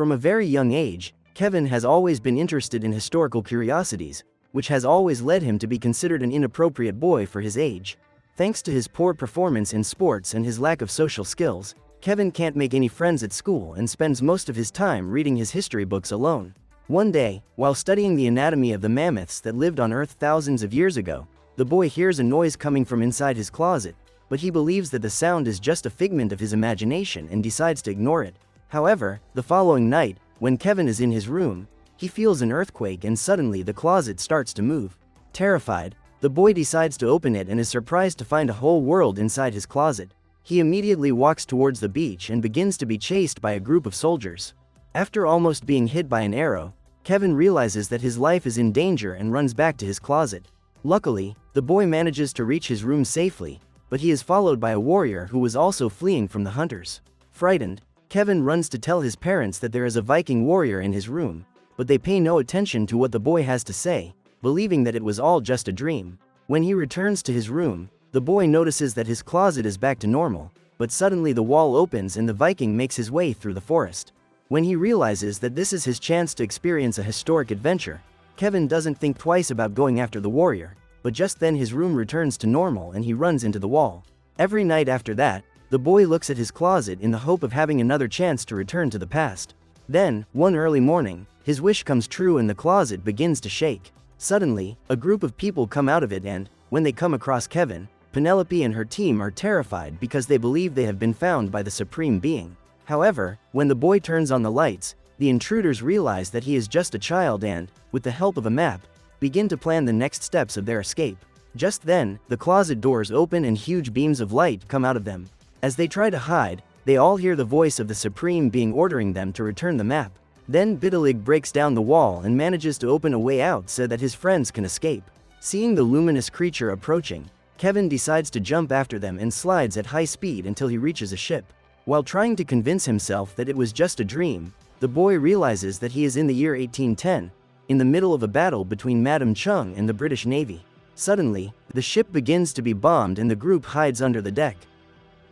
From a very young age, Kevin has always been interested in historical curiosities, which has always led him to be considered an inappropriate boy for his age. Thanks to his poor performance in sports and his lack of social skills, Kevin can't make any friends at school and spends most of his time reading his history books alone. One day, while studying the anatomy of the mammoths that lived on Earth thousands of years ago, the boy hears a noise coming from inside his closet, but he believes that the sound is just a figment of his imagination and decides to ignore it. However, the following night, when Kevin is in his room, he feels an earthquake and suddenly the closet starts to move. Terrified, the boy decides to open it and is surprised to find a whole world inside his closet. He immediately walks towards the beach and begins to be chased by a group of soldiers. After almost being hit by an arrow, Kevin realizes that his life is in danger and runs back to his closet. Luckily, the boy manages to reach his room safely, but he is followed by a warrior who was also fleeing from the hunters. Frightened, Kevin runs to tell his parents that there is a Viking warrior in his room, but they pay no attention to what the boy has to say, believing that it was all just a dream. When he returns to his room, the boy notices that his closet is back to normal, but suddenly the wall opens and the Viking makes his way through the forest. When he realizes that this is his chance to experience a historic adventure, Kevin doesn't think twice about going after the warrior, but just then his room returns to normal and he runs into the wall. Every night after that, the boy looks at his closet in the hope of having another chance to return to the past. Then, one early morning, his wish comes true and the closet begins to shake. Suddenly, a group of people come out of it and, when they come across Kevin, Penelope and her team are terrified because they believe they have been found by the Supreme Being. However, when the boy turns on the lights, the intruders realize that he is just a child and, with the help of a map, begin to plan the next steps of their escape. Just then, the closet doors open and huge beams of light come out of them. As they try to hide, they all hear the voice of the Supreme Being ordering them to return the map. Then Bidalig breaks down the wall and manages to open a way out so that his friends can escape. Seeing the luminous creature approaching, Kevin decides to jump after them and slides at high speed until he reaches a ship. While trying to convince himself that it was just a dream, the boy realizes that he is in the year 1810, in the middle of a battle between Madame Chung and the British Navy. Suddenly, the ship begins to be bombed and the group hides under the deck.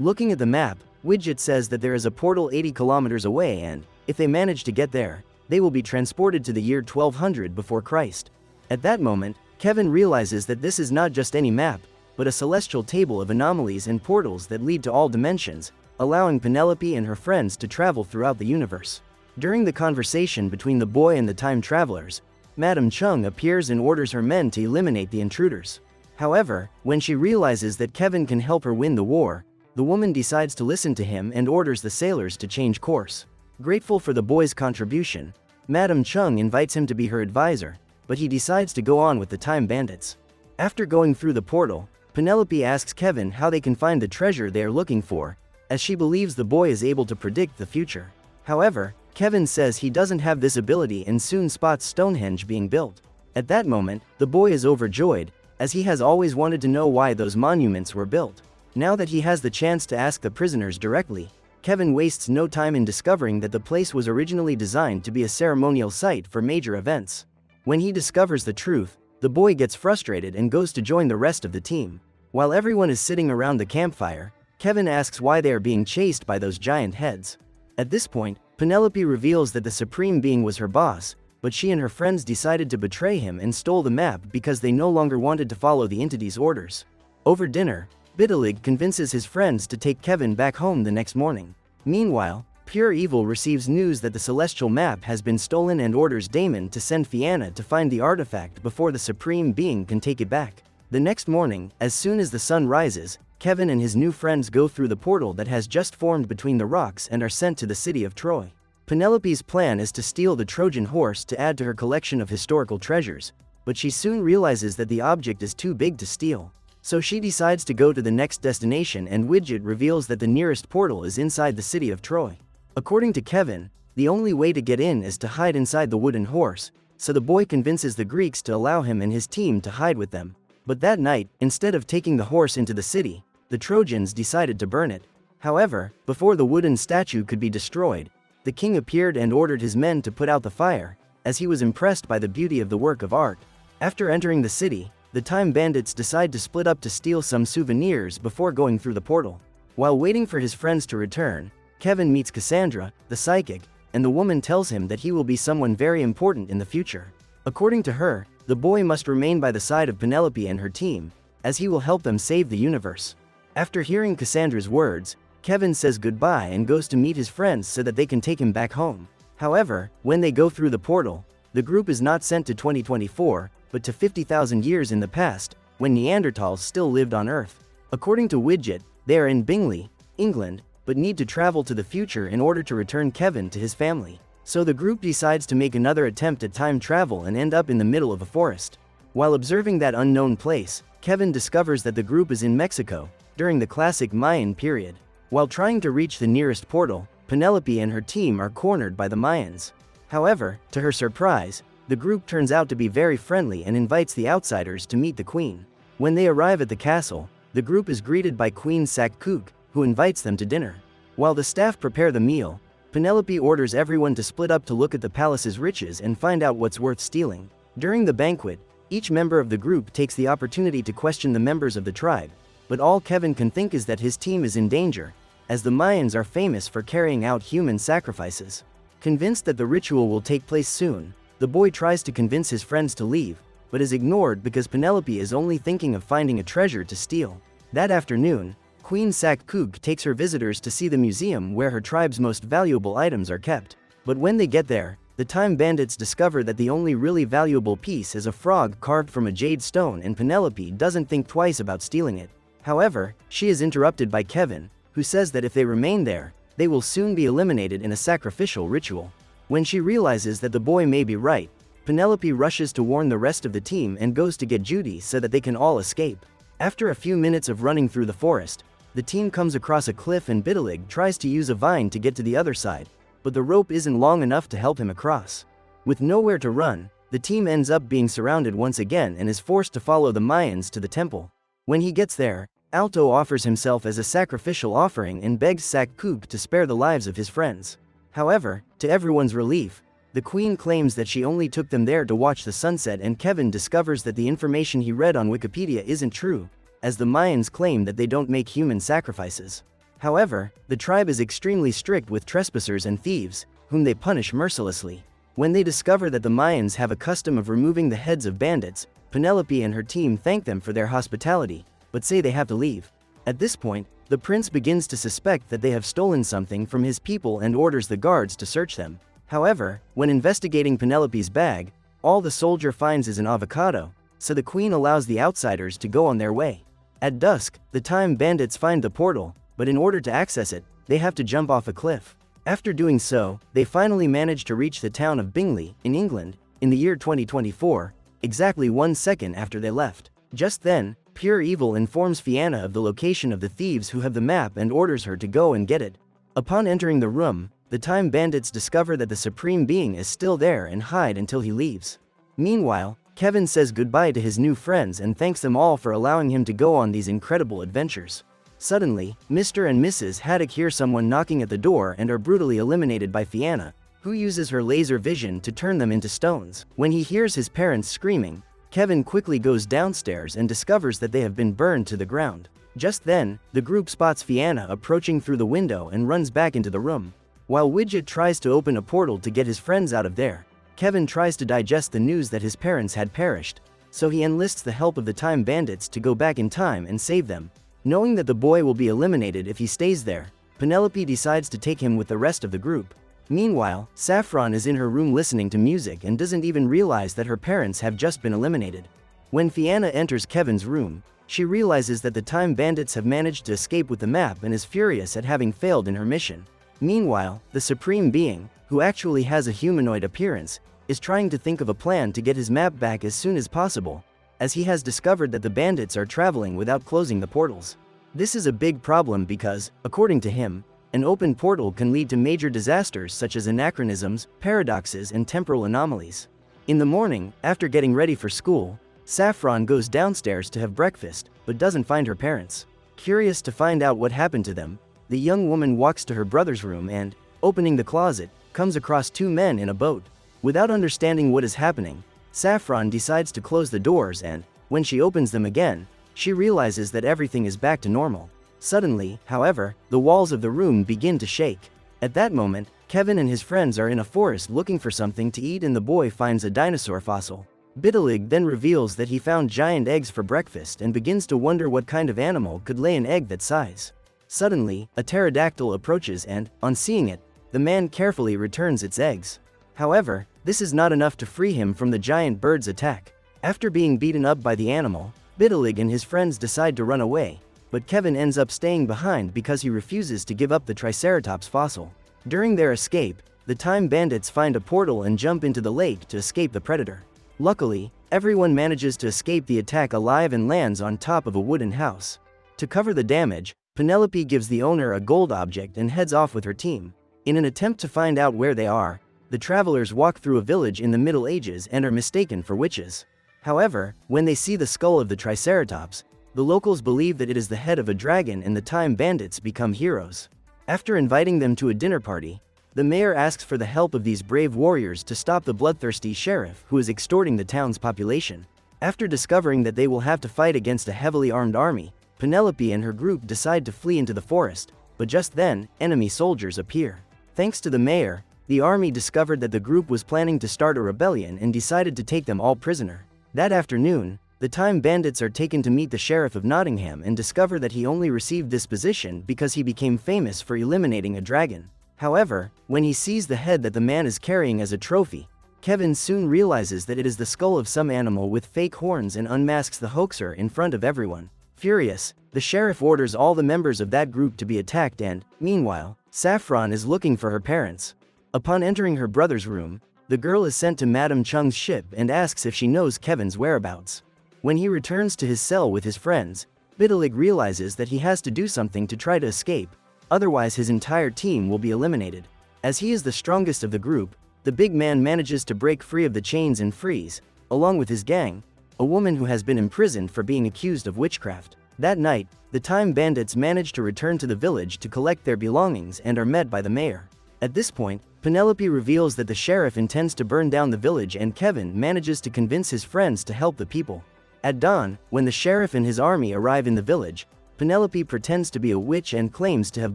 Looking at the map, Widget says that there is a portal 80 kilometers away and, if they manage to get there, they will be transported to the year 1200 before Christ. At that moment, Kevin realizes that this is not just any map, but a celestial table of anomalies and portals that lead to all dimensions, allowing Penelope and her friends to travel throughout the universe. During the conversation between the boy and the time travelers, Madame Chung appears and orders her men to eliminate the intruders. However, when she realizes that Kevin can help her win the war, the woman decides to listen to him and orders the sailors to change course. Grateful for the boy's contribution, Madame Chung invites him to be her advisor, but he decides to go on with the time bandits. After going through the portal, Penelope asks Kevin how they can find the treasure they are looking for, as she believes the boy is able to predict the future. However, Kevin says he doesn't have this ability and soon spots Stonehenge being built. At that moment, the boy is overjoyed, as he has always wanted to know why those monuments were built. Now that he has the chance to ask the prisoners directly, Kevin wastes no time in discovering that the place was originally designed to be a ceremonial site for major events. When he discovers the truth, the boy gets frustrated and goes to join the rest of the team. While everyone is sitting around the campfire, Kevin asks why they are being chased by those giant heads. At this point, Penelope reveals that the Supreme Being was her boss, but she and her friends decided to betray him and stole the map because they no longer wanted to follow the entity's orders. Over dinner, Bidalig convinces his friends to take Kevin back home the next morning. Meanwhile, Pure Evil receives news that the celestial map has been stolen and orders Damon to send Fianna to find the artifact before the Supreme Being can take it back. The next morning, as soon as the sun rises, Kevin and his new friends go through the portal that has just formed between the rocks and are sent to the city of Troy. Penelope's plan is to steal the Trojan horse to add to her collection of historical treasures, but she soon realizes that the object is too big to steal. So she decides to go to the next destination and Widget reveals that the nearest portal is inside the city of Troy. According to Kevin, the only way to get in is to hide inside the wooden horse, so the boy convinces the Greeks to allow him and his team to hide with them. But that night, instead of taking the horse into the city, the Trojans decided to burn it. However, before the wooden statue could be destroyed, the king appeared and ordered his men to put out the fire, as he was impressed by the beauty of the work of art. After entering the city, the time bandits decide to split up to steal some souvenirs before going through the portal. While waiting for his friends to return, Kevin meets Cassandra, the psychic, and the woman tells him that he will be someone very important in the future. According to her, the boy must remain by the side of Penelope and her team, as he will help them save the universe. After hearing Cassandra's words, Kevin says goodbye and goes to meet his friends so that they can take him back home. However, when they go through the portal, the group is not sent to 2024, but to 50,000 years in the past, when Neanderthals still lived on Earth. According to Widget, they are in Bingley, England, but need to travel to the future in order to return Kevin to his family. So the group decides to make another attempt at time travel and end up in the middle of a forest. While observing that unknown place, Kevin discovers that the group is in Mexico, during the classic Mayan period. While trying to reach the nearest portal, Penelope and her team are cornered by the Mayans. However, to her surprise, the group turns out to be very friendly and invites the outsiders to meet the queen. When they arrive at the castle, the group is greeted by Queen Sackcook, who invites them to dinner. While the staff prepare the meal, Penelope orders everyone to split up to look at the palace's riches and find out what's worth stealing. During the banquet, each member of the group takes the opportunity to question the members of the tribe, but all Kevin can think is that his team is in danger, as the Mayans are famous for carrying out human sacrifices. Convinced that the ritual will take place soon, the boy tries to convince his friends to leave, but is ignored because Penelope is only thinking of finding a treasure to steal. That afternoon, Queen Sackcook takes her visitors to see the museum where her tribe's most valuable items are kept. But when they get there, the time bandits discover that the only really valuable piece is a frog carved from a jade stone, and Penelope doesn't think twice about stealing it. However, she is interrupted by Kevin, who says that if they remain there, they will soon be eliminated in a sacrificial ritual. When she realizes that the boy may be right, Penelope rushes to warn the rest of the team and goes to get Judy so that they can all escape. After a few minutes of running through the forest, the team comes across a cliff and Bitterlig tries to use a vine to get to the other side, but the rope isn't long enough to help him across. With nowhere to run, the team ends up being surrounded once again and is forced to follow the Mayans to the temple. When he gets there, Alto offers himself as a sacrificial offering and begs Sackcook to spare the lives of his friends. However, to everyone's relief, the queen claims that she only took them there to watch the sunset, and Kevin discovers that the information he read on Wikipedia isn't true, as the Mayans claim that they don't make human sacrifices. However, the tribe is extremely strict with trespassers and thieves, whom they punish mercilessly. When they discover that the Mayans have a custom of removing the heads of bandits, Penelope and her team thank them for their hospitality, but say they have to leave. At this point, the prince begins to suspect that they have stolen something from his people and orders the guards to search them. However, when investigating Penelope's bag, all the soldier finds is an avocado, so the queen allows the outsiders to go on their way. At dusk, the time bandits find the portal, but in order to access it, they have to jump off a cliff. After doing so, they finally manage to reach the town of Bingley, in England, in the year 2024, exactly 1 second after they left. Just then, Pure Evil informs Fianna of the location of the thieves who have the map and orders her to go and get it. Upon entering the room, the time bandits discover that the Supreme Being is still there and hide until he leaves. Meanwhile, Kevin says goodbye to his new friends and thanks them all for allowing him to go on these incredible adventures. Suddenly, Mr. and Mrs. Haddock hear someone knocking at the door and are brutally eliminated by Fianna, who uses her laser vision to turn them into stones. When he hears his parents screaming, Kevin quickly goes downstairs and discovers that they have been burned to the ground. Just then, the group spots Fianna approaching through the window and runs back into the room. While Widget tries to open a portal to get his friends out of there, Kevin tries to digest the news that his parents had perished, so he enlists the help of the time bandits to go back in time and save them. Knowing that the boy will be eliminated if he stays there, Penelope decides to take him with the rest of the group. Meanwhile, Saffron is in her room listening to music and doesn't even realize that her parents have just been eliminated. When Fianna enters Kevin's room, she realizes that the time bandits have managed to escape with the map and is furious at having failed in her mission. Meanwhile, the Supreme Being, who actually has a humanoid appearance, is trying to think of a plan to get his map back as soon as possible, as he has discovered that the bandits are traveling without closing the portals. This is a big problem because, according to him, an open portal can lead to major disasters such as anachronisms, paradoxes, and temporal anomalies. In the morning, after getting ready for school, Saffron goes downstairs to have breakfast, but doesn't find her parents. Curious to find out what happened to them, the young woman walks to her brother's room and, opening the closet, comes across 2 men in a boat. Without understanding what is happening, Saffron decides to close the doors and, when she opens them again, she realizes that everything is back to normal. Suddenly, however, the walls of the room begin to shake. At that moment, Kevin and his friends are in a forest looking for something to eat and the boy finds a dinosaur fossil. Bitterlig then reveals that he found giant eggs for breakfast and begins to wonder what kind of animal could lay an egg that size. Suddenly, a pterodactyl approaches and, on seeing it, the man carefully returns its eggs. However, this is not enough to free him from the giant bird's attack. After being beaten up by the animal, Bitterlig and his friends decide to run away, but Kevin ends up staying behind because he refuses to give up the Triceratops fossil. During their escape, the Time Bandits find a portal and jump into the lake to escape the predator. Luckily, everyone manages to escape the attack alive and lands on top of a wooden house. To cover the damage, Penelope gives the owner a gold object and heads off with her team. In an attempt to find out where they are, the travelers walk through a village in the Middle Ages and are mistaken for witches. However, when they see the skull of the Triceratops, the locals believe that it is the head of a dragon and the Time Bandits become heroes. After inviting them to a dinner party, the mayor asks for the help of these brave warriors to stop the bloodthirsty sheriff who is extorting the town's population. After discovering that they will have to fight against a heavily armed army, Penelope and her group decide to flee into the forest, but just then, enemy soldiers appear. Thanks to the mayor, the army discovered that the group was planning to start a rebellion and decided to take them all prisoner. That afternoon, the Time Bandits are taken to meet the Sheriff of Nottingham and discover that he only received this position because he became famous for eliminating a dragon. However, when he sees the head that the man is carrying as a trophy, Kevin soon realizes that it is the skull of some animal with fake horns and unmasks the hoaxer in front of everyone. Furious, the sheriff orders all the members of that group to be attacked and, meanwhile, Saffron is looking for her parents. Upon entering her brother's room, the girl is sent to Madame Chung's ship and asks if she knows Kevin's whereabouts. When he returns to his cell with his friends, Bitterlig realizes that he has to do something to try to escape, otherwise his entire team will be eliminated. As he is the strongest of the group, the big man manages to break free of the chains and frees, along with his gang, a woman who has been imprisoned for being accused of witchcraft. That night, the Time Bandits manage to return to the village to collect their belongings and are met by the mayor. At this point, Penelope reveals that the sheriff intends to burn down the village and Kevin manages to convince his friends to help the people. At dawn, when the sheriff and his army arrive in the village, Penelope pretends to be a witch and claims to have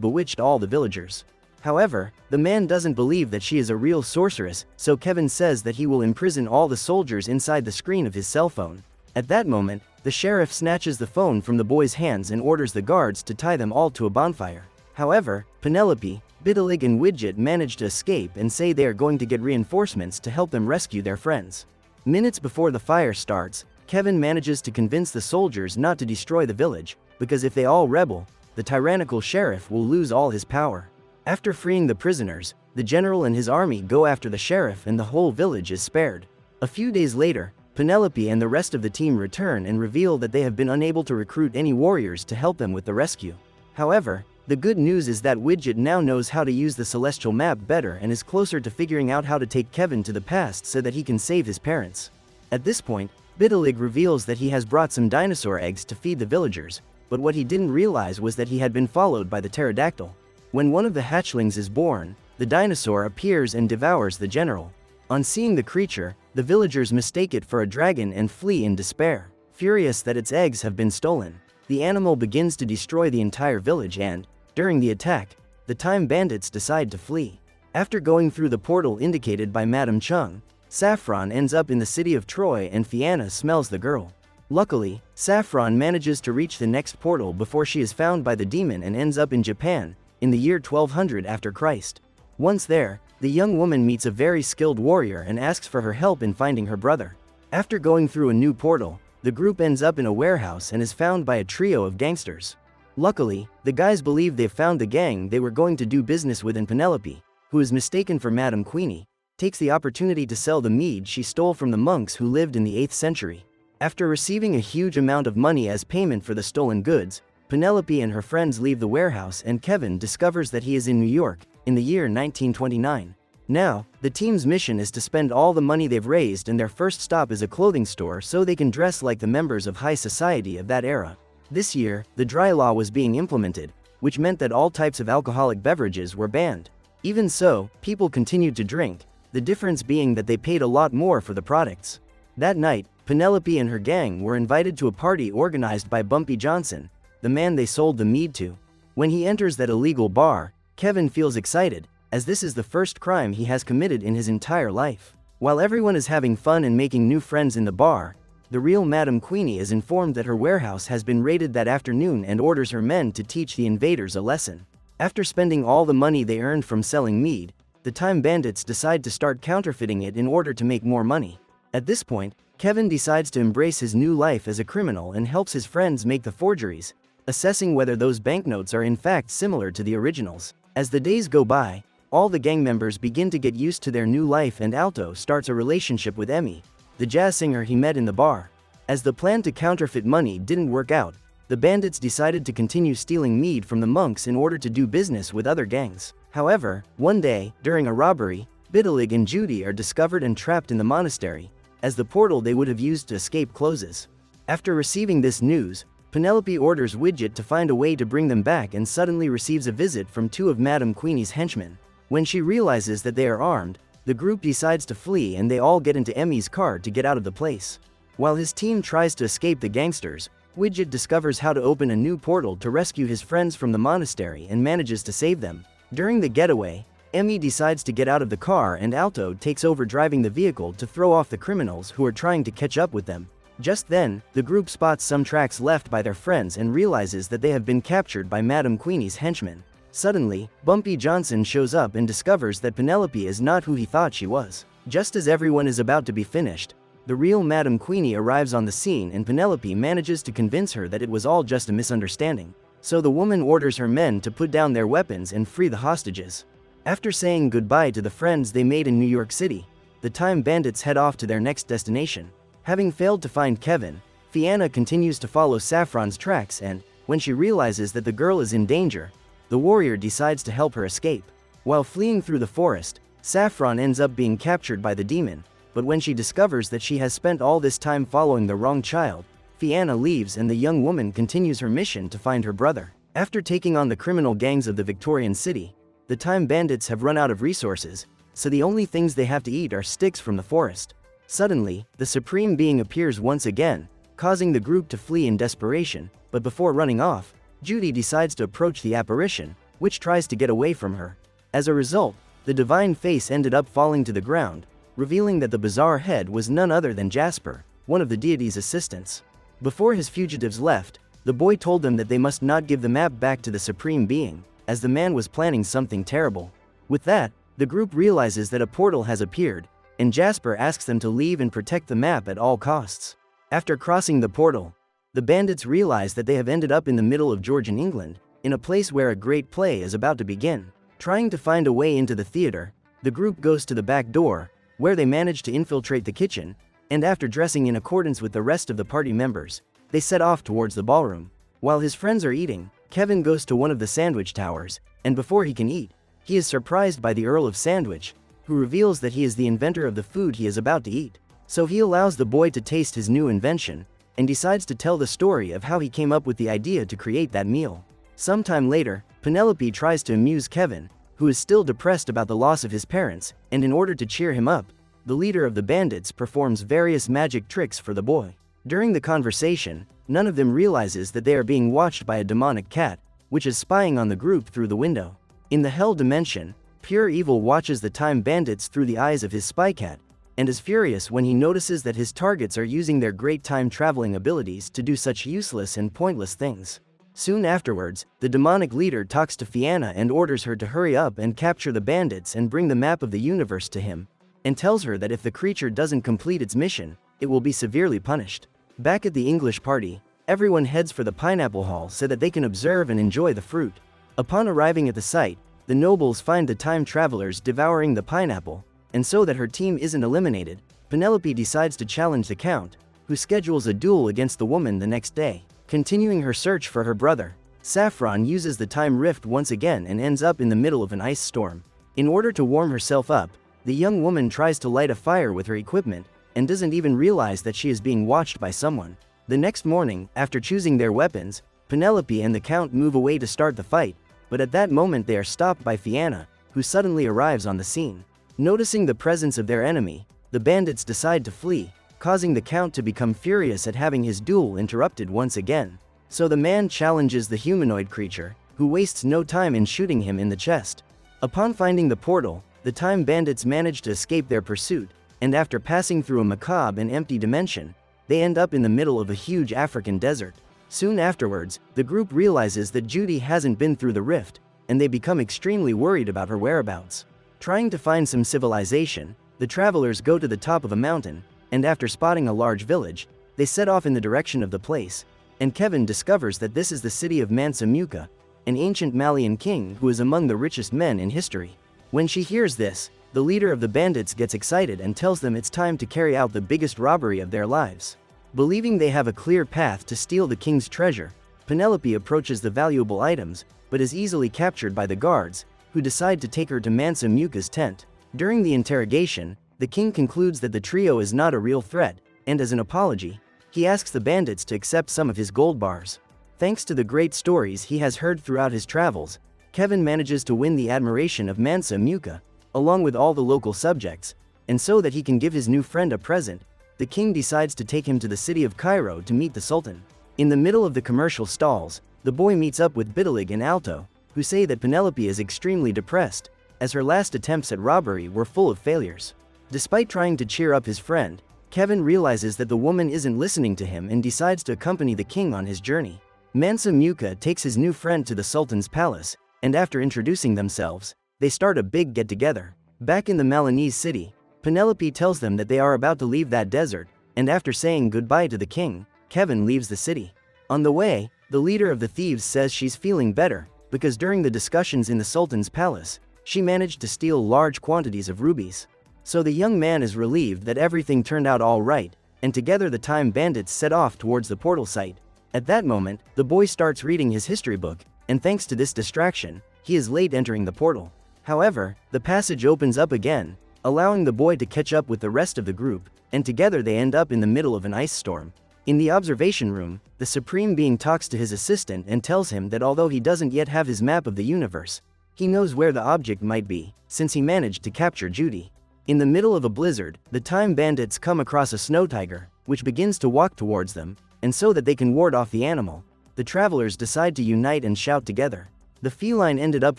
bewitched all the villagers. However, the man doesn't believe that she is a real sorceress, so Kevin says that he will imprison all the soldiers inside the screen of his cell phone. At that moment, the sheriff snatches the phone from the boy's hands and orders the guards to tie them all to a bonfire. However, Penelope, Bitterlig and Widget manage to escape and say they are going to get reinforcements to help them rescue their friends. Minutes before the fire starts, Kevin manages to convince the soldiers not to destroy the village, because if they all rebel, the tyrannical sheriff will lose all his power. After freeing the prisoners, the general and his army go after the sheriff and the whole village is spared. A few days later, Penelope and the rest of the team return and reveal that they have been unable to recruit any warriors to help them with the rescue. However, the good news is that Widget now knows how to use the celestial map better and is closer to figuring out how to take Kevin to the past so that he can save his parents. At this point, Bitterlig reveals that he has brought some dinosaur eggs to feed the villagers, but what he didn't realize was that he had been followed by the pterodactyl. When one of the hatchlings is born, the dinosaur appears and devours the general. On seeing the creature, the villagers mistake it for a dragon and flee in despair. Furious that its eggs have been stolen, the animal begins to destroy the entire village and, during the attack, the Time Bandits decide to flee. After going through the portal indicated by Madame Chung, Saffron ends up in the city of Troy and Fianna smells the girl. Luckily, Saffron manages to reach the next portal before she is found by the demon and ends up in Japan, in the year 1200 after Christ. Once there, the young woman meets a very skilled warrior and asks for her help in finding her brother. After going through a new portal, the group ends up in a warehouse and is found by a trio of gangsters. Luckily, the guys believe they've found the gang they were going to do business with, and Penelope, who is mistaken for Madame Queenie, takes the opportunity to sell the mead she stole from the monks who lived in the 8th century. After receiving a huge amount of money as payment for the stolen goods, Penelope and her friends leave the warehouse and Kevin discovers that he is in New York, in the year 1929. Now, the team's mission is to spend all the money they've raised and their first stop is a clothing store so they can dress like the members of high society of that era. This year, the dry law was being implemented, which meant that all types of alcoholic beverages were banned. Even so, people continued to drink, the difference being that they paid a lot more for the products. That night, Penelope and her gang were invited to a party organized by Bumpy Johnson, the man they sold the mead to. When he enters that illegal bar, Kevin feels excited, as this is the first crime he has committed in his entire life. While everyone is having fun and making new friends in the bar, the real Madame Queenie is informed that her warehouse has been raided that afternoon and orders her men to teach the invaders a lesson. After spending all the money they earned from selling mead, the Time Bandits decide to start counterfeiting it in order to make more money. At this point, Kevin decides to embrace his new life as a criminal and helps his friends make the forgeries, assessing whether those banknotes are in fact similar to the originals. As the days go by, all the gang members begin to get used to their new life and Alto starts a relationship with Emmy, the jazz singer he met in the bar. As the plan to counterfeit money didn't work out, the bandits decided to continue stealing mead from the monks in order to do business with other gangs. However, one day, during a robbery, Bitterlig and Judy are discovered and trapped in the monastery, as the portal they would have used to escape closes. After receiving this news, Penelope orders Widget to find a way to bring them back and suddenly receives a visit from two of Madame Queenie's henchmen. When she realizes that they are armed, the group decides to flee and they all get into Emmy's car to get out of the place. While his team tries to escape the gangsters, Widget discovers how to open a new portal to rescue his friends from the monastery and manages to save them. During the getaway, Emmy decides to get out of the car and Alto takes over driving the vehicle to throw off the criminals who are trying to catch up with them. Just then, the group spots some tracks left by their friends and realizes that they have been captured by Madame Queenie's henchmen. Suddenly, Bumpy Johnson shows up and discovers that Penelope is not who he thought she was. Just as everyone is about to be finished, the real Madame Queenie arrives on the scene and Penelope manages to convince her that it was all just a misunderstanding. So the woman orders her men to put down their weapons and free the hostages. After saying goodbye to the friends they made in New York City, the Time Bandits head off to their next destination. Having failed to find Kevin, Fianna continues to follow Saffron's tracks and, when she realizes that the girl is in danger, the warrior decides to help her escape. While fleeing through the forest, Saffron ends up being captured by the demon, but when she discovers that she has spent all this time following the wrong child, Fianna leaves and the young woman continues her mission to find her brother. After taking on the criminal gangs of the Victorian city, the Time Bandits have run out of resources, so the only things they have to eat are sticks from the forest. Suddenly, the Supreme Being appears once again, causing the group to flee in desperation, but before running off, Judy decides to approach the apparition, which tries to get away from her. As a result, the divine face ended up falling to the ground, revealing that the bizarre head was none other than Jasper, one of the deity's assistants. Before his fugitives left, the boy told them that they must not give the map back to the Supreme Being, as the man was planning something terrible. With that, the group realizes that a portal has appeared, and Jasper asks them to leave and protect the map at all costs. After crossing the portal, the bandits realize that they have ended up in the middle of Georgian England, in a place where a great play is about to begin. Trying to find a way into the theater, the group goes to the back door, where they manage to infiltrate the kitchen, and after dressing in accordance with the rest of the party members, they set off towards the ballroom. While his friends are eating, Kevin goes to one of the sandwich towers, and before he can eat, he is surprised by the Earl of Sandwich, who reveals that he is the inventor of the food he is about to eat. So he allows the boy to taste his new invention, and decides to tell the story of how he came up with the idea to create that meal. Sometime later, Penelope tries to amuse Kevin, who is still depressed about the loss of his parents, and in order to cheer him up, the leader of the bandits performs various magic tricks for the boy. During the conversation, none of them realizes that they are being watched by a demonic cat, which is spying on the group through the window. In the Hell Dimension, Pure Evil watches the Time Bandits through the eyes of his spy cat, and is furious when he notices that his targets are using their great time-traveling abilities to do such useless and pointless things. Soon afterwards, the demonic leader talks to Fianna and orders her to hurry up and capture the bandits and bring the map of the universe to him, and tells her that if the creature doesn't complete its mission, it will be severely punished. Back at the English party, everyone heads for the pineapple hall so that they can observe and enjoy the fruit. Upon arriving at the site, the nobles find the time travelers devouring the pineapple, and so that her team isn't eliminated, Penelope decides to challenge the Count, who schedules a duel against the woman the next day. Continuing her search for her brother, Saffron uses the time rift once again and ends up in the middle of an ice storm. In order to warm herself up, the young woman tries to light a fire with her equipment, and doesn't even realize that she is being watched by someone. The next morning, after choosing their weapons, Penelope and the Count move away to start the fight, but at that moment they are stopped by Fianna, who suddenly arrives on the scene. Noticing the presence of their enemy, the bandits decide to flee, causing the Count to become furious at having his duel interrupted once again. So the man challenges the humanoid creature, who wastes no time in shooting him in the chest. Upon finding the portal, the Time Bandits manage to escape their pursuit, and after passing through a macabre and empty dimension, they end up in the middle of a huge African desert. Soon afterwards, the group realizes that Judy hasn't been through the rift, and they become extremely worried about her whereabouts. Trying to find some civilization, the travelers go to the top of a mountain, and after spotting a large village, they set off in the direction of the place, and Kevin discovers that this is the city of Mansa Musa, an ancient Malian king who is among the richest men in history. When she hears this, the leader of the bandits gets excited and tells them it's time to carry out the biggest robbery of their lives. Believing they have a clear path to steal the king's treasure, Penelope approaches the valuable items, but is easily captured by the guards, who decide to take her to Mansa Musa's tent. During the interrogation, the king concludes that the trio is not a real threat, and as an apology, he asks the bandits to accept some of his gold bars. Thanks to the great stories he has heard throughout his travels, Kevin manages to win the admiration of Mansa Musa, along with all the local subjects, and so that he can give his new friend a present, the king decides to take him to the city of Cairo to meet the Sultan. In the middle of the commercial stalls, the boy meets up with Bitalig and Alto, who say that Penelope is extremely depressed, as her last attempts at robbery were full of failures. Despite trying to cheer up his friend, Kevin realizes that the woman isn't listening to him and decides to accompany the king on his journey. Mansa Musa takes his new friend to the Sultan's palace, and after introducing themselves, they start a big get-together. Back in the Malinese city, Penelope tells them that they are about to leave that desert, and after saying goodbye to the king, Kevin leaves the city. On the way, the leader of the thieves says she's feeling better, because during the discussions in the Sultan's palace, she managed to steal large quantities of rubies. So the young man is relieved that everything turned out all right, and together the Time Bandits set off towards the portal site. At that moment, the boy starts reading his history book, and thanks to this distraction, he is late entering the portal. However, the passage opens up again, allowing the boy to catch up with the rest of the group, and together they end up in the middle of an ice storm. In the observation room, the Supreme Being talks to his assistant and tells him that although he doesn't yet have his map of the universe, he knows where the object might be, since he managed to capture Judy. In the middle of a blizzard, the Time Bandits come across a snow tiger, which begins to walk towards them, and so that they can ward off the animal, the travelers decide to unite and shout together. The feline ended up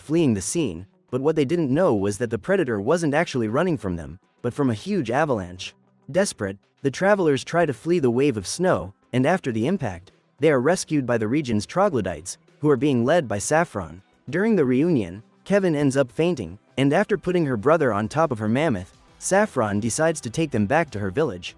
fleeing the scene, but what they didn't know was that the predator wasn't actually running from them, but from a huge avalanche. Desperate, the travelers try to flee the wave of snow, and after the impact, they are rescued by the region's troglodytes, who are being led by Saffron. During the reunion, Kevin ends up fainting, and after putting her brother on top of her mammoth, Saffron decides to take them back to her village.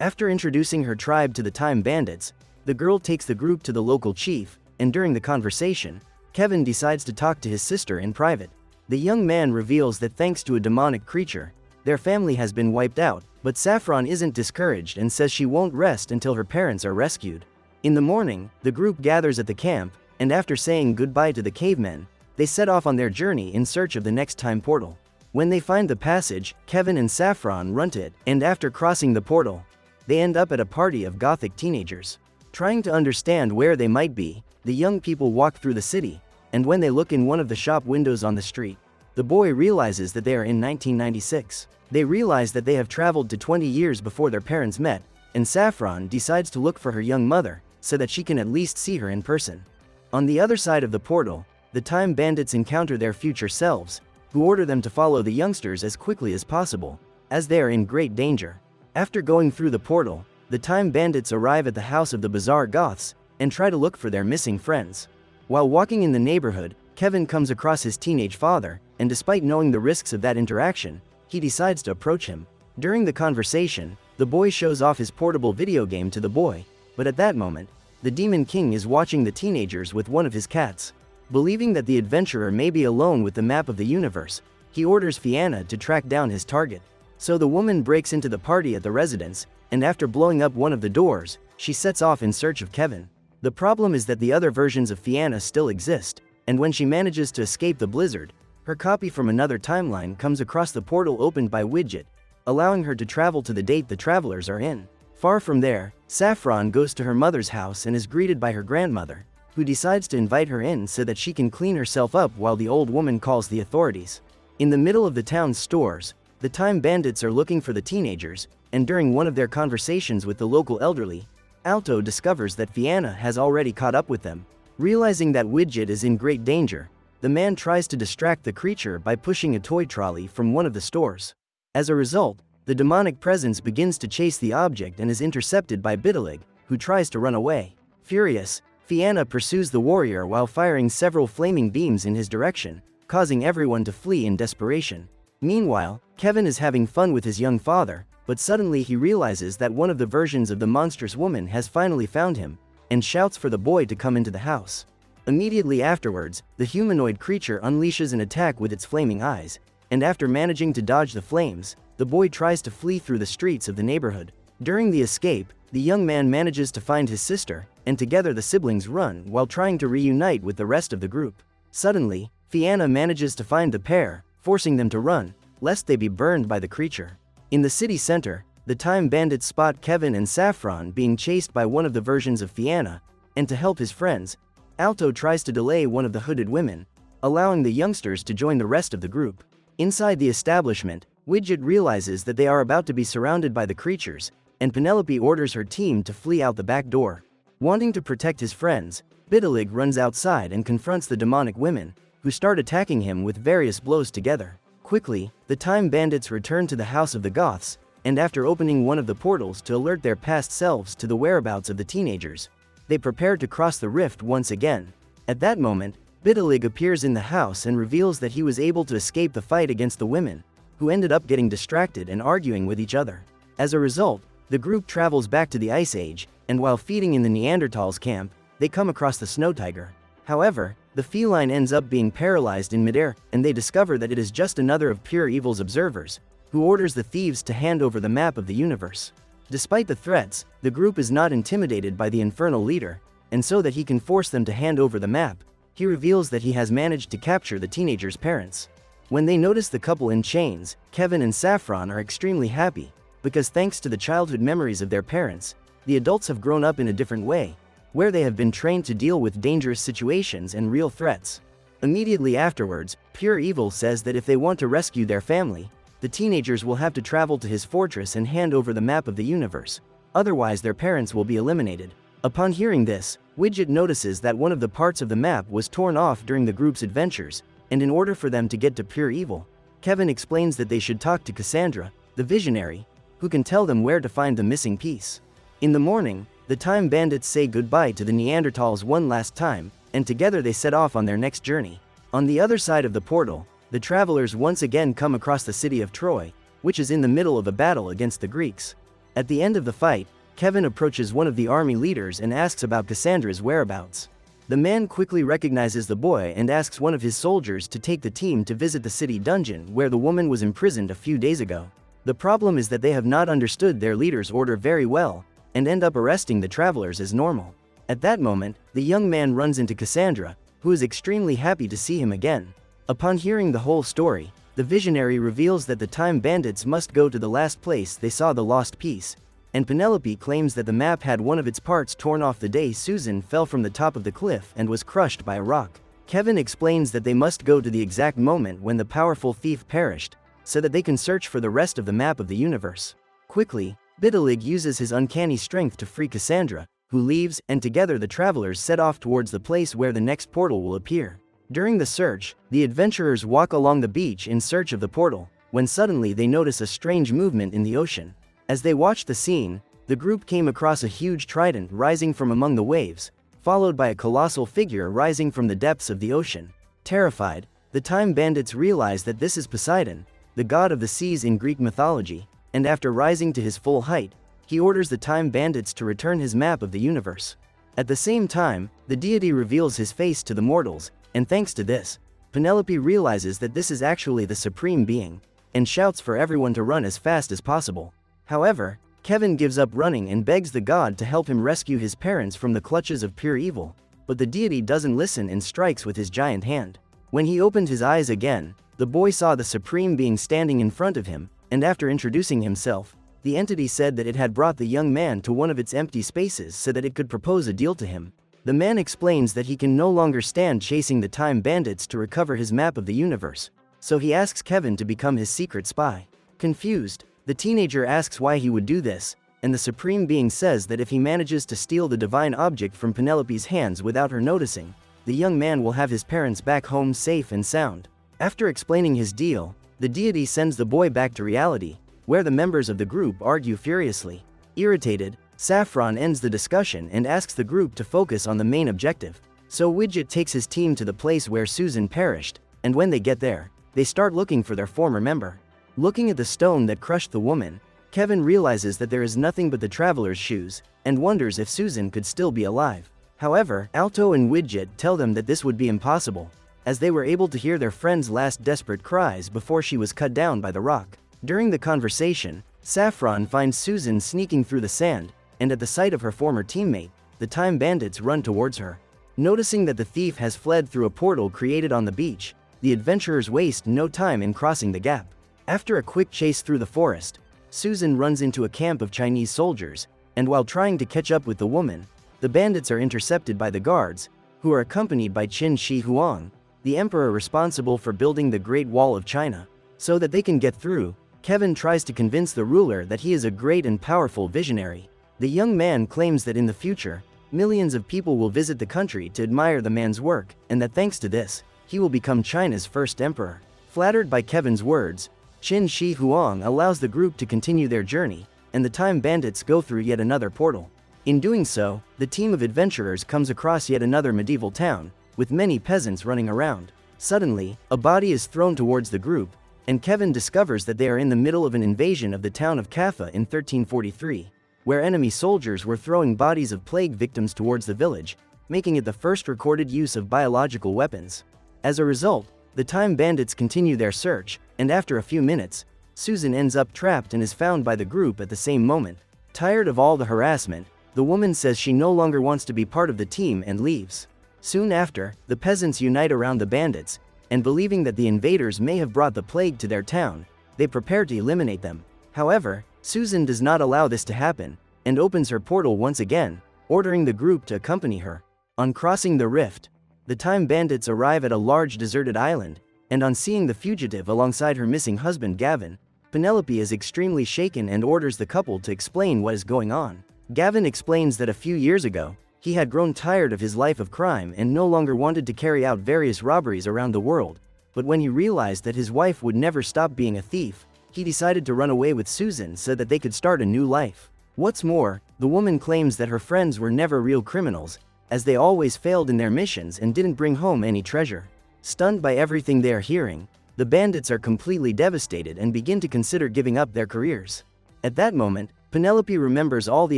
After introducing her tribe to the Time Bandits, the girl takes the group to the local chief, and during the conversation, Kevin decides to talk to his sister in private. The young man reveals that thanks to a demonic creature, their family has been wiped out, but Saffron isn't discouraged and says she won't rest until her parents are rescued. In the morning, the group gathers at the camp, and after saying goodbye to the cavemen, they set off on their journey in search of the next time portal. When they find the passage, Kevin and Saffron run to it, and after crossing the portal, they end up at a party of gothic teenagers. Trying to understand where they might be, the young people walk through the city, and when they look in one of the shop windows on the street, the boy realizes that they are in 1996. They realize that they have traveled to 20 years before their parents met, and Saffron decides to look for her young mother, so that she can at least see her in person. On the other side of the portal, the Time Bandits encounter their future selves, who order them to follow the youngsters as quickly as possible, as they are in great danger. After going through the portal, the Time Bandits arrive at the house of the bizarre Goths, and try to look for their missing friends. While walking in the neighborhood, Kevin comes across his teenage father, and despite knowing the risks of that interaction, he decides to approach him. During the conversation, the boy shows off his portable video game to the boy, but at that moment, the Demon King is watching the teenagers with one of his cats. Believing that the adventurer may be alone with the map of the universe, he orders Fianna to track down his target. So the woman breaks into the party at the residence, and after blowing up one of the doors, she sets off in search of Kevin. The problem is that the other versions of Fianna still exist, and when she manages to escape the blizzard, her copy from another timeline comes across the portal opened by Widget, allowing her to travel to the date the travelers are in. Far from there, Saffron goes to her mother's house and is greeted by her grandmother, who decides to invite her in so that she can clean herself up while the old woman calls the authorities. In the middle of the town's stores, the Time Bandits are looking for the teenagers, and during one of their conversations with the local elderly, Alto discovers that Fianna has already caught up with them. Realizing that Widget is in great danger, the man tries to distract the creature by pushing a toy trolley from one of the stores. As a result, the demonic presence begins to chase the object and is intercepted by Bidalig, who tries to run away. Furious, Fianna pursues the warrior while firing several flaming beams in his direction, causing everyone to flee in desperation. Meanwhile, Kevin is having fun with his young father, but suddenly he realizes that one of the versions of the monstrous woman has finally found him, and shouts for the boy to come into the house. Immediately afterwards, the humanoid creature unleashes an attack with its flaming eyes, and after managing to dodge the flames, the boy tries to flee through the streets of the neighborhood. During the escape, the young man manages to find his sister, and together the siblings run while trying to reunite with the rest of the group. Suddenly, Fianna manages to find the pair, forcing them to run, lest they be burned by the creature. In the city center, the Time Bandits spot Kevin and Saffron being chased by one of the versions of Fianna, and to help his friends, Alto tries to delay one of the hooded women, allowing the youngsters to join the rest of the group. Inside the establishment, Widget realizes that they are about to be surrounded by the creatures, and Penelope orders her team to flee out the back door. Wanting to protect his friends, Bidalig runs outside and confronts the demonic women, who start attacking him with various blows together. Quickly, the Time Bandits return to the House of the Goths, and after opening one of the portals to alert their past selves to the whereabouts of the teenagers, they prepare to cross the rift once again. At that moment, Bidalig appears in the house and reveals that he was able to escape the fight against the women, who ended up getting distracted and arguing with each other. As a result, the group travels back to the Ice Age, and while feeding in the Neanderthals' camp, they come across the snow tiger. However, the feline ends up being paralyzed in midair, and they discover that it is just another of Pure Evil's observers, who orders the thieves to hand over the map of the universe. Despite the threats, the group is not intimidated by the infernal leader, and so that he can force them to hand over the map, he reveals that he has managed to capture the teenagers' parents. When they notice the couple in chains, Kevin and Saffron are extremely happy, because thanks to the childhood memories of their parents, the adults have grown up in a different way, where they have been trained to deal with dangerous situations and real threats. Immediately afterwards, Pure Evil says that if they want to rescue their family, the teenagers will have to travel to his fortress and hand over the map of the universe, otherwise their parents will be eliminated. Upon hearing this, Widget notices that one of the parts of the map was torn off during the group's adventures, and in order for them to get to Pure Evil, Kevin explains that they should talk to Cassandra, the visionary, who can tell them where to find the missing piece. In the morning, the Time Bandits say goodbye to the Neanderthals one last time, and together they set off on their next journey. On the other side of the portal, the travelers once again come across the city of Troy, which is in the middle of a battle against the Greeks. At the end of the fight, Kevin approaches one of the army leaders and asks about Cassandra's whereabouts. The man quickly recognizes the boy and asks one of his soldiers to take the team to visit the city dungeon where the woman was imprisoned a few days ago. The problem is that they have not understood their leader's order very well, and end up arresting the travelers as normal. At that moment, the young man runs into Cassandra, who is extremely happy to see him again. Upon hearing the whole story, the visionary reveals that the Time Bandits must go to the last place they saw the lost piece, and Penelope claims that the map had one of its parts torn off the day Susan fell from the top of the cliff and was crushed by a rock. Kevin explains that they must go to the exact moment when the powerful thief perished, so that they can search for the rest of the map of the universe. Quickly, Bidalig uses his uncanny strength to free Cassandra, who leaves, and together the travelers set off towards the place where the next portal will appear. During the search, the adventurers walk along the beach in search of the portal, when suddenly they notice a strange movement in the ocean. As they watch the scene, the group came across a huge trident rising from among the waves, followed by a colossal figure rising from the depths of the ocean. Terrified, the Time Bandits realize that this is Poseidon, the god of the seas in Greek mythology, and after rising to his full height, he orders the Time Bandits to return his map of the universe. At the same time, the deity reveals his face to the mortals, and thanks to this, Penelope realizes that this is actually the Supreme Being, and shouts for everyone to run as fast as possible. However, Kevin gives up running and begs the god to help him rescue his parents from the clutches of Pure Evil, but the deity doesn't listen and strikes with his giant hand. When he opened his eyes again, the boy saw the Supreme Being standing in front of him, and after introducing himself, the entity said that it had brought the young man to one of its empty spaces so that it could propose a deal to him. The man explains that he can no longer stand chasing the Time Bandits to recover his map of the universe, so he asks Kevin to become his secret spy. Confused, the teenager asks why he would do this, and the Supreme Being says that if he manages to steal the divine object from Penelope's hands without her noticing, the young man will have his parents back home safe and sound. After explaining his deal, the deity sends the boy back to reality, where the members of the group argue furiously. Irritated, Saffron ends the discussion and asks the group to focus on the main objective. So Widget takes his team to the place where Susan perished, and when they get there, they start looking for their former member. Looking at the stone that crushed the woman, Kevin realizes that there is nothing but the traveler's shoes, and wonders if Susan could still be alive. However, Alto and Widget tell them that this would be impossible, as they were able to hear their friend's last desperate cries before she was cut down by the rock. During the conversation, Saffron finds Susan sneaking through the sand, and at the sight of her former teammate, the Time Bandits run towards her. Noticing that the thief has fled through a portal created on the beach, the adventurers waste no time in crossing the gap. After a quick chase through the forest, Susan runs into a camp of Chinese soldiers, and while trying to catch up with the woman, the bandits are intercepted by the guards, who are accompanied by Qin Shi Huang, the emperor responsible for building the Great Wall of China. So that they can get through, Kevin tries to convince the ruler that he is a great and powerful visionary. The young man claims that in the future, millions of people will visit the country to admire the man's work, and that thanks to this, he will become China's first emperor. Flattered by Kevin's words, Qin Shi Huang allows the group to continue their journey, and the Time Bandits go through yet another portal. In doing so, the team of adventurers comes across yet another medieval town, with many peasants running around. Suddenly, a body is thrown towards the group, and Kevin discovers that they are in the middle of an invasion of the town of Kaffa in 1343, where enemy soldiers were throwing bodies of plague victims towards the village, making it the first recorded use of biological weapons. As a result, the Time Bandits continue their search, and after a few minutes, Susan ends up trapped and is found by the group at the same moment. Tired of all the harassment, the woman says she no longer wants to be part of the team and leaves. Soon after, the peasants unite around the bandits, and believing that the invaders may have brought the plague to their town, they prepare to eliminate them. However, Susan does not allow this to happen, and opens her portal once again, ordering the group to accompany her. On crossing the rift, the Time Bandits arrive at a large deserted island, and on seeing the fugitive alongside her missing husband Gavin, Penelope is extremely shaken and orders the couple to explain what is going on. Gavin explains that a few years ago, he had grown tired of his life of crime and no longer wanted to carry out various robberies around the world, but when he realized that his wife would never stop being a thief, he decided to run away with Susan so that they could start a new life. What's more, the woman claims that her friends were never real criminals, as they always failed in their missions and didn't bring home any treasure. Stunned by everything they are hearing, the bandits are completely devastated and begin to consider giving up their careers. At that moment, Penelope remembers all the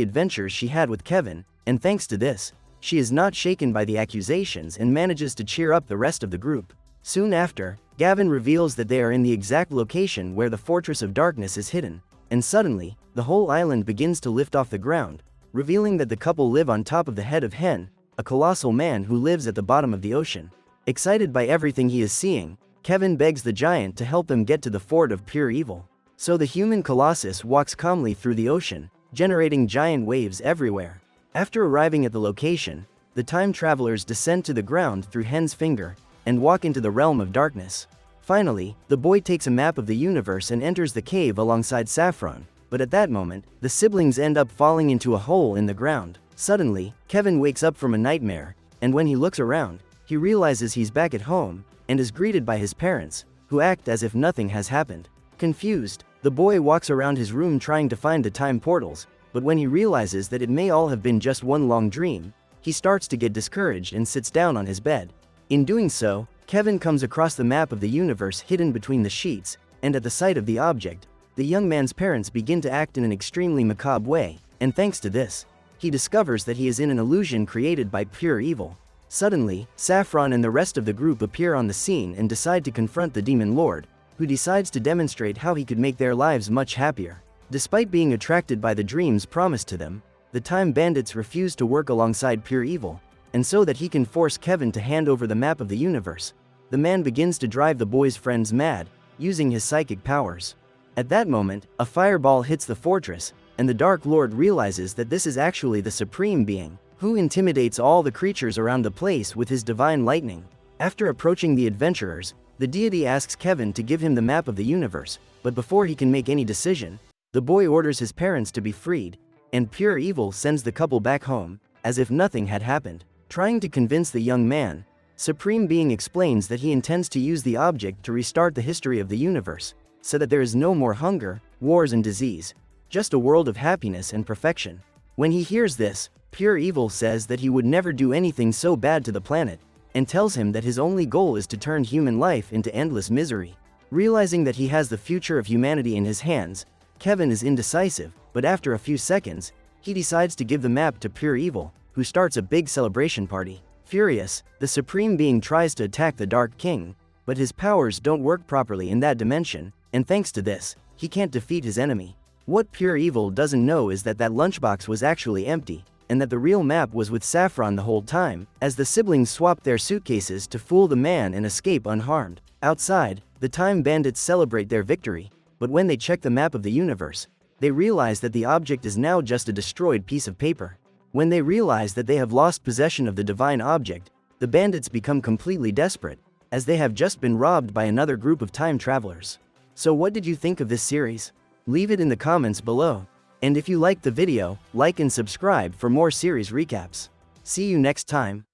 adventures she had with Kevin, and thanks to this, she is not shaken by the accusations and manages to cheer up the rest of the group. Soon after, Gavin reveals that they are in the exact location where the Fortress of Darkness is hidden, and suddenly, the whole island begins to lift off the ground, revealing that the couple live on top of the head of Hen, a colossal man who lives at the bottom of the ocean. Excited by everything he is seeing, Kevin begs the giant to help them get to the fort of pure evil. So the human colossus walks calmly through the ocean, generating giant waves everywhere. After arriving at the location, the time travelers descend to the ground through Hen's finger, and walk into the realm of darkness. Finally, the boy takes a map of the universe and enters the cave alongside Saffron, but at that moment, the siblings end up falling into a hole in the ground. Suddenly, Kevin wakes up from a nightmare, and when he looks around, he realizes he's back at home, and is greeted by his parents, who act as if nothing has happened. Confused, the boy walks around his room trying to find the time portals, but when he realizes that it may all have been just one long dream, he starts to get discouraged and sits down on his bed. In doing so, Kevin comes across the map of the universe hidden between the sheets, and at the sight of the object, the young man's parents begin to act in an extremely macabre way, and thanks to this, he discovers that he is in an illusion created by pure evil. Suddenly, Saffron and the rest of the group appear on the scene and decide to confront the Demon Lord, who decides to demonstrate how he could make their lives much happier. Despite being attracted by the dreams promised to them, the Time Bandits refuse to work alongside pure evil, and so that he can force Kevin to hand over the map of the universe, the man begins to drive the boy's friends mad, using his psychic powers. At that moment, a fireball hits the fortress, and the Dark Lord realizes that this is actually the Supreme Being, who intimidates all the creatures around the place with his divine lightning. After approaching the adventurers, the deity asks Kevin to give him the map of the universe, but before he can make any decision, the boy orders his parents to be freed, and pure evil sends the couple back home, as if nothing had happened. Trying to convince the young man, Supreme Being explains that he intends to use the object to restart the history of the universe, so that there is no more hunger, wars and disease, just a world of happiness and perfection. When he hears this, Pure Evil says that he would never do anything so bad to the planet, and tells him that his only goal is to turn human life into endless misery. Realizing that he has the future of humanity in his hands, Kevin is indecisive, but after a few seconds, he decides to give the map to Pure Evil, who starts a big celebration party. Furious, the Supreme Being tries to attack the Dark King, but his powers don't work properly in that dimension, and thanks to this, he can't defeat his enemy. What Pure Evil doesn't know is that that lunchbox was actually empty, and that the real map was with Saffron the whole time, as the siblings swapped their suitcases to fool the man and escape unharmed. Outside, the Time Bandits celebrate their victory, but when they check the map of the universe, they realize that the object is now just a destroyed piece of paper. When they realize that they have lost possession of the divine object, the bandits become completely desperate, as they have just been robbed by another group of time travelers. So what did you think of this series? Leave it in the comments below. And if you liked the video, like and subscribe for more series recaps. See you next time.